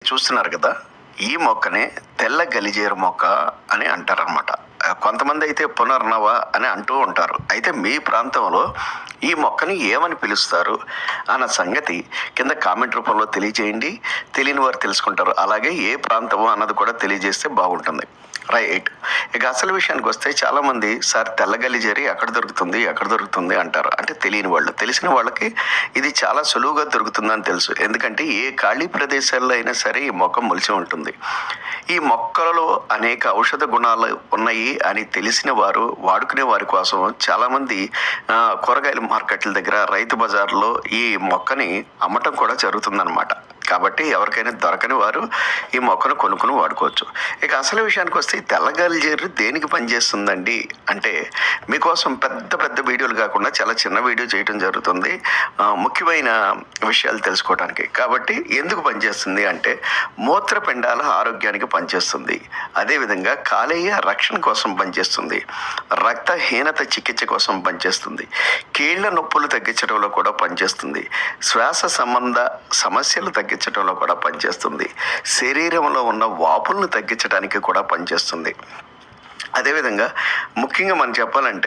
చూస్తున్నారు కదా, ఈ మొక్కనే తెల్ల గలిజేరు మొక్క అని అంటారనమాట. కొంతమంది అయితే పునర్నవ అని అంటూ ఉంటారు. అయితే మీ ప్రాంతంలో ఈ మొక్కని ఏమని పిలుస్తారు అన్న సంగతి కింద కామెంట్ రూపంలో తెలియజేయండి. తెలియని వారు తెలుసుకుంటారు. అలాగే ఏ ప్రాంతము అన్నది కూడా తెలియజేస్తే బాగుంటుంది. రైట్. ఇక అసలు విషయానికి వస్తే చాలామంది సార్ తెల్ల గలిజేరి ఎక్కడ దొరుకుతుంది అంటారు. అంటే తెలియని వాళ్ళు. తెలిసిన వాళ్ళకి ఇది చాలా సులువుగా దొరుకుతుందని తెలుసు. ఎందుకంటే ఏ ఖాళీ ప్రదేశాల్లో అయినా సరే ఈ మొక్క మొలిచి ఉంటుంది. ఈ మొక్కలలో అనేక ఔషధ గుణాలు ఉన్నాయి అని తెలిసిన వారు, వాడుకునే వారి కోసం చాలామంది కూరగాయల మార్కెట్ల దగ్గర, రైతు బజార్లో ఈ మొక్కని అమ్మటం కూడా జరుగుతుందన్నమాట. కాబట్టి ఎవరికైనా దొరకని వారు ఈ మొక్కను కొనుక్కుని వాడుకోవచ్చు. ఇక అసలు విషయానికి వస్తే ఈ తెల్ల గలిజేరు దేనికి పనిచేస్తుందండి అంటే, మీకోసం పెద్ద పెద్ద వీడియోలు కాకుండా చాలా చిన్న వీడియో చేయడం జరుగుతుంది ముఖ్యమైన విషయాలు తెలుసుకోవడానికి. కాబట్టి ఎందుకు పనిచేస్తుంది అంటే, మూత్రపిండాల ఆరోగ్యానికి పనిచేస్తుంది. అదేవిధంగా కాలేయ రక్షణ కోసం పనిచేస్తుంది. రక్తహీనత చికిత్స కోసం పనిచేస్తుంది. కీళ్ల నొప్పులు తగ్గించడంలో కూడా పనిచేస్తుంది. శ్వాస సంబంధ సమస్యలు తగ్గించడంలో కూడా పనిచేస్తుంది. శరీరంలో ఉన్న వాపులను తగ్గించడానికి కూడా పనిచేస్తుంది. అదేవిధంగా ముఖ్యంగా మనం చెప్పాలంటే